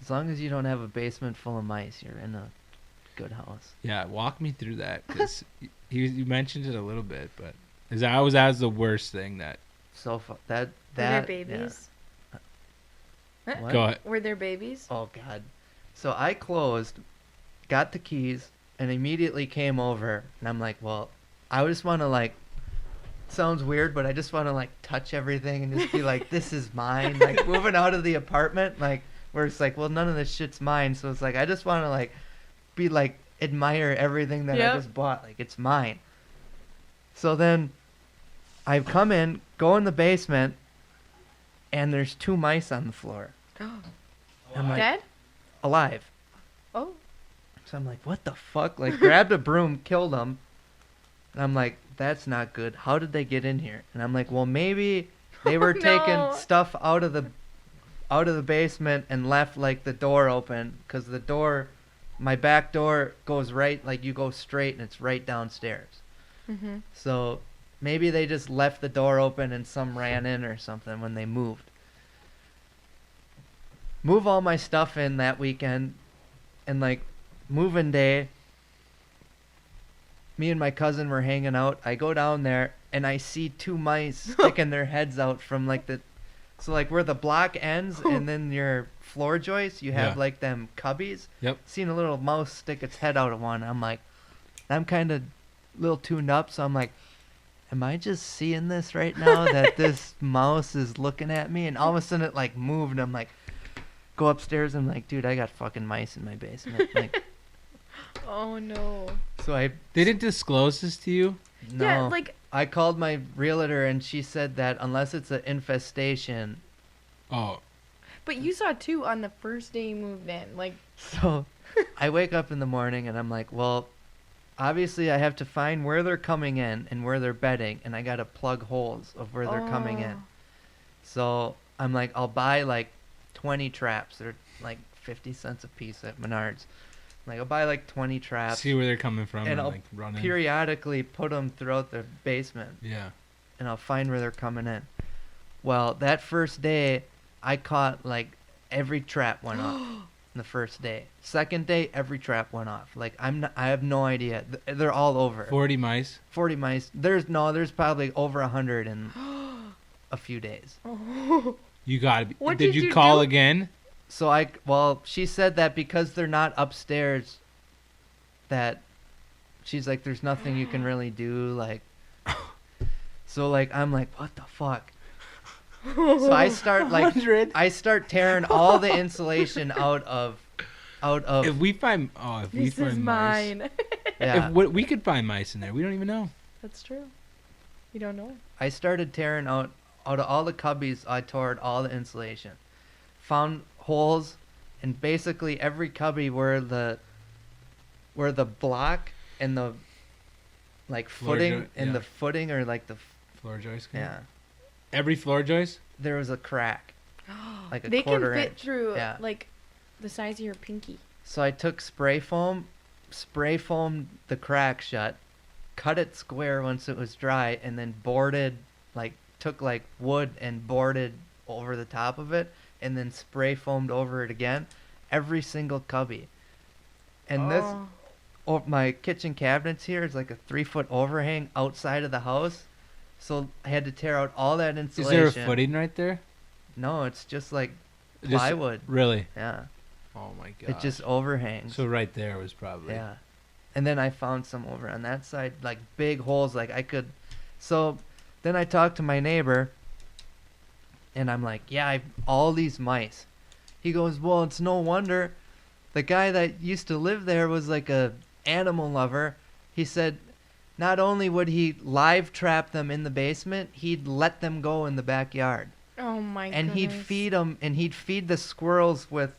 As long as you don't have a basement full of mice, you're in a good house. Yeah, walk me through that because you mentioned it a little bit, but that was the worst thing that. So Were there babies? Yeah. What? Go ahead. Were there babies? Oh God. So I closed, got the keys, and immediately came over, and I'm like, well, I just want to like. Sounds weird, but I just want to like touch everything and just be like, this is mine. Like moving out of the apartment, like where it's like, well, none of this shit's mine. So it's like I just want to like be like admire everything that I just bought. Like it's mine. So then I come in, go in the basement, and there's 2 mice on the floor. I'm like, dead? Alive. Oh. So I'm like, what the fuck? Like grabbed a broom, killed them. And I'm like, that's not good. How did they get in here? And I'm like, well, maybe they were taking stuff out of the basement and left like the door open, because the door, my back door goes right, like you go straight and it's right downstairs. Mm-hmm. So maybe they just left the door open and some ran in or something when they moved. Move all my stuff in that weekend, and like moving day, me and my cousin were hanging out. I go down there and I see 2 mice sticking their heads out from like so like where the block ends and then your floor joists, you have like them cubbies. Yep. Seen a little mouse stick its head out of one. I'm kind of a little tuned up, so I'm like, am I just seeing this right now that this mouse is looking at me? And all of a sudden it like moved, and I'm like, go upstairs. And I'm like, dude, I got fucking mice in my basement. Like, oh no. so They didn't disclose this to you? No. Yeah, like I called my realtor and she said that unless it's an infestation. Oh. But you saw 2 on the first day you moved in. Like, So I wake up in the morning and I'm like, well, obviously I have to find where they're coming in and where they're bedding, and I got to plug holes of where they're coming in. So I'm like, I'll buy like 20 traps. They're like 50 cents a piece at Menards. Like I'll buy like 20 traps. See where they're coming from and I'll like run in. periodically put them throughout the basement. Yeah. And I'll find where they're coming in. Well, that first day, I caught like every trap went off. The first day. Second day, every trap went off. Like I have no idea. They're all over. 40 mice. 40 mice. There's probably over 100 in a few days. You gotta be. What Did did you you call do? again? So she said that because they're not upstairs, that she's like, there's nothing you can really do. Like, so like, I'm like, what the fuck? So I start like, 100? I start tearing all the insulation out of. If we find, this is mice. mine. Yeah. We could find mice in there. We don't even know. That's true. You don't know. I started tearing out of all the cubbies. I tore out all the insulation, found holes, and basically every cubby where the block and the like footing and the footing or like the floor joist. yeah, Every floor joist. there was a crack, like a They can quarter fit inch. through Yeah. like the size of your pinky. So I took spray foamed the crack shut, cut it square once it was dry, and then boarded, took wood and boarded over the top of it, and then spray foamed over it again, every single cubby. And this, my kitchen cabinets here is like a 3-foot overhang outside of the house, so I had to tear out all that Is insulation. there a footing right there? No, it's just like Just- plywood. Really? Yeah, Oh my god. it just overhangs. So right there was probably. Yeah. And then I found some over on that side, like big holes, like I could. So then I talked to my neighbor, and I'm like, yeah, I've all these mice. He goes, well, it's no wonder. The guy that used to live there was like a animal lover. He said not only would he live trap them in the basement, he'd let them go in the backyard. Oh my And goodness. he'd feed them, and he'd feed the squirrels with,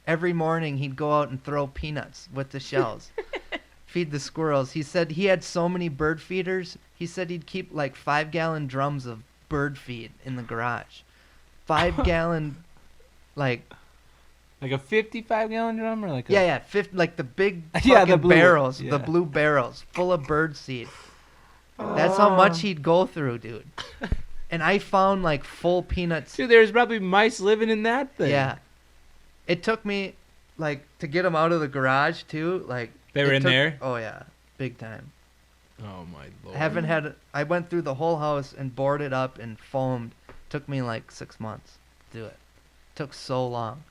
every morning he'd go out and throw peanuts with the shells. Feed the squirrels. He said he had so many bird feeders. He said he'd keep like 5-gallon drums of bird feed in the garage. 5-gallon, like a 55-gallon drum or like a. yeah, like the big Yeah, fucking the blue- barrels, yeah. the blue barrels full of bird seed. That's how much he'd go through, dude. And I found like full peanuts. Dude, there's probably mice living in that thing. Yeah. It took me, like, to get them out of the garage too. Like They were it in took- there? Oh yeah, big time. Oh my lord. I haven't had. I went through the whole house and boarded up and foamed. Took me like 6 months to do it. Took so long.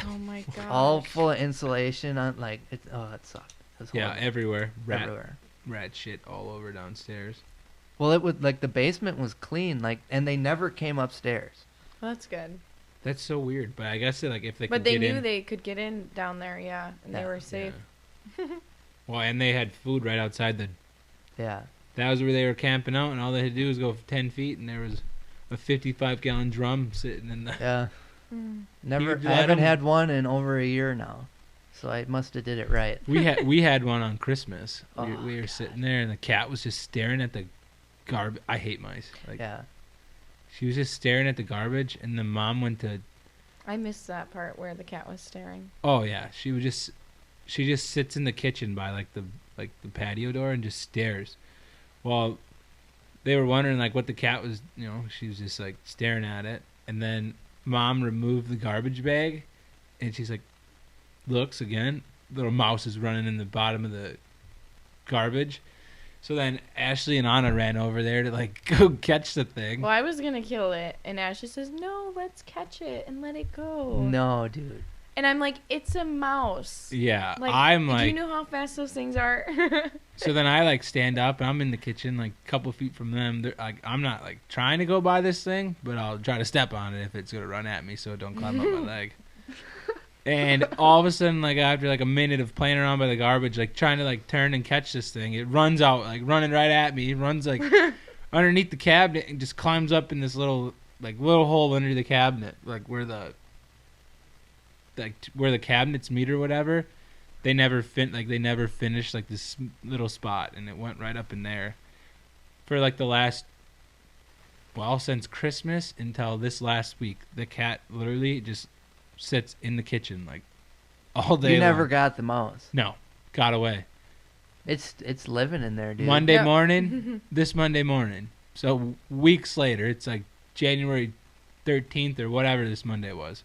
Oh my god. All full of insulation on it sucked. It was Yeah, horrible. everywhere. Everywhere. Rat shit all over downstairs. Well, it was like the basement was clean, like, and they never came upstairs. Well, that's good. That's so weird. But I guess like if they But could they get knew in, they could get in down there, yeah, and they Yeah. were safe. Yeah. Well, and they had food right outside the. Yeah. That was where they were camping out, and all they had to do was go 10 feet, and there was a 55-gallon drum sitting in the. Yeah. Mm. Never. You'd I let haven't 'em- had one in over a year now, so I must have did it right. We had one on Christmas. Oh, We were God. sitting there, and the cat was just staring at the garbage. I hate mice. Like Yeah. she was just staring at the garbage, and the mom went to. I missed that part where the cat was staring. Oh yeah, she just sits in the kitchen by the patio door and just stares. Well, they were wondering like what the cat was. She was just like staring at it, and then mom removed the garbage bag, and she's like, looks again. Little mouse is running in the bottom of the garbage. So then Ashley and Anna ran over there to like go catch the thing. Well, I was gonna kill it, and Ashley says, "No, let's catch it and let it go." No, dude. And I'm like, "It's a mouse." Yeah, Like, I'm do like. you know how fast those things are? So then I like stand up and I'm in the kitchen like a couple feet from them. They're, like I'm not like trying to go by this thing, but I'll try to step on it if it's gonna run at me, so it don't climb up my leg. And all of a sudden, like after like a minute of playing around by the garbage, like trying to like turn and catch this thing, it runs out like running right at me. It runs like underneath the cabinet and just climbs up in this little hole under the cabinet, like where the cabinets meet or whatever. They never finished like this little spot, and it went right up in there for like the last, well, since Christmas until this last week. The cat literally just sits in the kitchen like all day. You never long. got the mouse. No, got away. It's living in there, dude. Monday Yep. morning, this Monday morning. So weeks later, it's like January 13th or whatever this Monday was.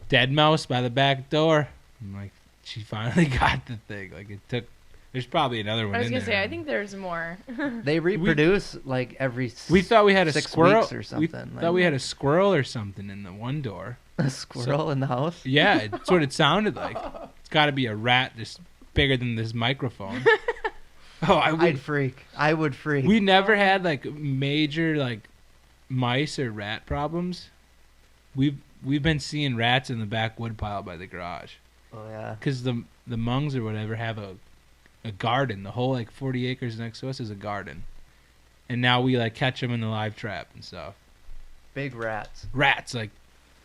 Dead mouse by the back door. I'm like, she finally got the thing. Like it took. There's probably another one. I was in gonna there. say, I think there's more. They reproduce like every. We thought we had a 6 squirrel weeks or something. We thought we had a squirrel or something in the one door. a squirrel in the house. Yeah, it's what it sounded like. It's got to be a rat just bigger than this microphone. I'd freak. I would freak. We never had like major like mice or rat problems. We've been seeing rats in the back woodpile by the garage Oh yeah. because the Mungs or whatever have a garden. The whole like 40 acres next to us is a garden, and now we like catch them in the live trap and stuff. Big rats. Rats like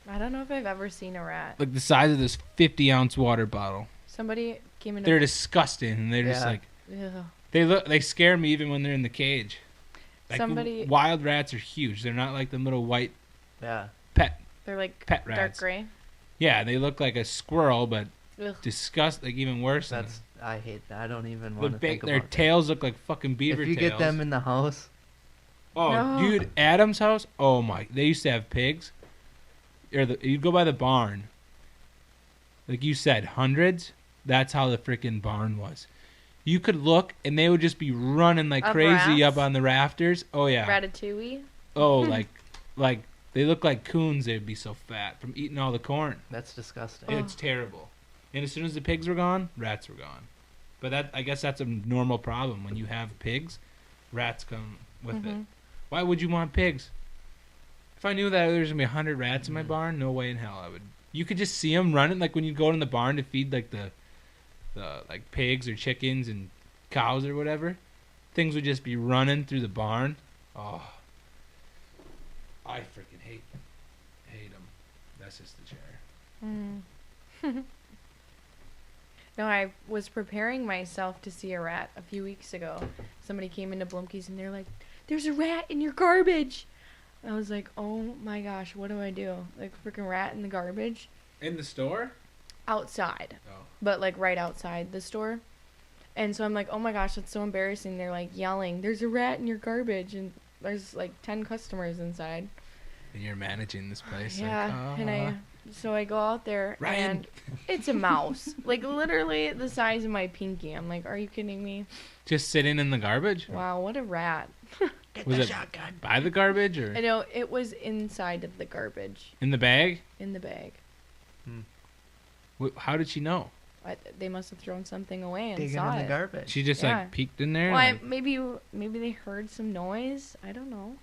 I don't know if I've ever seen a rat. the size of this 50-ounce water bottle. Somebody came in. They're disgusting, and they're just Yeah. like Ugh. they scare me even when they're in the cage. Like, Somebody- wild rats are huge. They're not like the little white Yeah. pet They're like pet dark rats. gray. Yeah, they look like a squirrel, but Ugh. like even worse. than That's. I hate that. I don't even the want to big. think Their about tails look like fucking that. beaver If you tails. get them in the house, Oh, No. dude, Adam's house. Oh my! They used to have pigs. You'd go by the barn. Like you said, hundreds. That's how the freaking barn was. You could look, and they would just be running like Up crazy rafts? up on the rafters. Oh yeah. Ratatouille. Oh, like they look like coons. They'd be so fat from eating all the corn. that's disgusting. Oh. It's terrible. And as soon as the pigs were gone, rats were gone. But I guess that's a normal problem when you have pigs. Rats come with it. Mhm. Why would you want pigs? If I knew that there was gonna be 100 rats in my barn, no way in hell I would. You could just see them running, like when you go in the barn to feed like the like pigs or chickens and cows or whatever. Things would just be running through the barn. Oh, I freaking hate them. That's just the chair. Mm. No, I was preparing myself to see a rat a few weeks ago. Somebody came into Blumke's and they're like, "There's a rat in your garbage." I was like, "Oh my gosh, what do I do? Like freaking rat in the garbage?" In the store? Outside, Oh. but like right outside the store. And so I'm like, "Oh my gosh, that's so embarrassing." They're like yelling, "There's a rat in your garbage," and there's like 10 customers inside. And you're managing this place. Yeah, like, and So I go out there Ryan. and it's a mouse. Like literally the size of my pinky. I'm like, are you kidding me? Just sitting in the garbage? Wow, what a rat. Get Was the it shotgun. by the garbage or I know it was inside of the garbage in the bag? in the bag. How did she know? They must have thrown something away and Digging saw in the it. garbage. She just Yeah. like peeked in there? Well, Like, maybe they heard some noise. I don't know.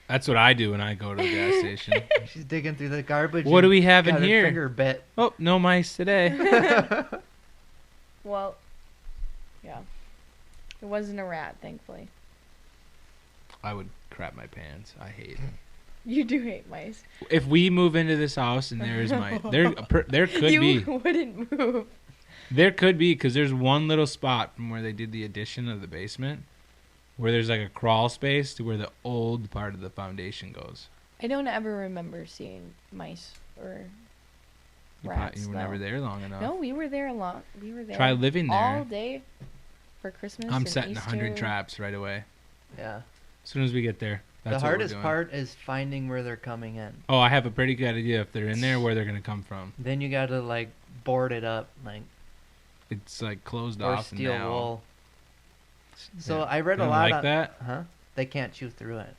that's what I do when I go to the gas station. She's digging through the garbage. What do and we have in got her here? Finger bit. Oh, no mice today. Well, yeah. It wasn't a rat, thankfully. I would crap my pants. I hate. You do hate mice. If we move into this house and there is mice, there could You be. wouldn't move. There could be, because there's one little spot from where they did the addition of the basement where there's like a crawl space to where the old part of the foundation goes. I don't ever remember seeing mice or rats. You were though. never there long enough. No, we were there a lot. We were there. Try living there. all day for Christmas. I'm and setting 100 Easter. traps right away. Yeah. As soon as we get there. That's The what we're hardest doing. part is finding where they're coming in. Oh, I have a pretty good idea if they're in there where they're going to come from. Then you gotta like board it up, like It's like closed or off and steel now. wool. So Yeah. I read You a don't lot like on that? Huh? They can't chew through it.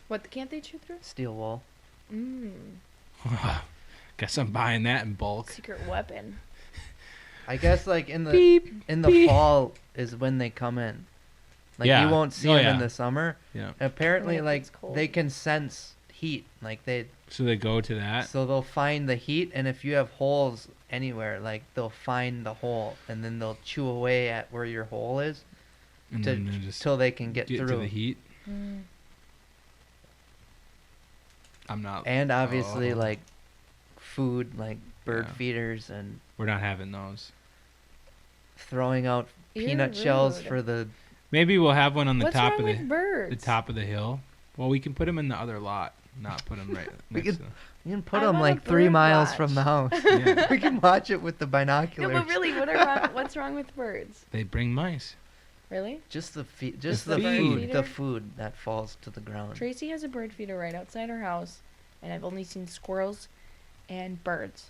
What can't they chew through? Steel wool. Guess I'm buying that in bulk. Secret weapon. I guess like in the Beep. in the fall is when they come in. Like Yeah. you won't see Oh, them yeah. in the summer. Yeah. Apparently, Only if like it's cold. they can sense heat. Like they, So they go to that. so they'll find the heat, and if you have holes anywhere, like they'll find the hole, and then they'll chew away at where your hole is And then they just till they can get get to through. the heat. Mm. I'm not. And obviously, Oh. like food, like bird Yeah. feeders, and We're not having those. throwing out You're peanut shells rude. for the. Maybe we'll have one on the What's top wrong of with the birds? top of the hill. Well, we can put them in the other lot, not put them right We next could- to You can put I them want a like 3 bird miles watch. from the house. Yeah. We can watch it with the No, binoculars. but really, what's wrong with birds? They bring mice. Really? Just the The the feed. food, Feeder? the food that falls to the ground. Tracy has a bird feeder right outside her house, and I've only seen squirrels and birds.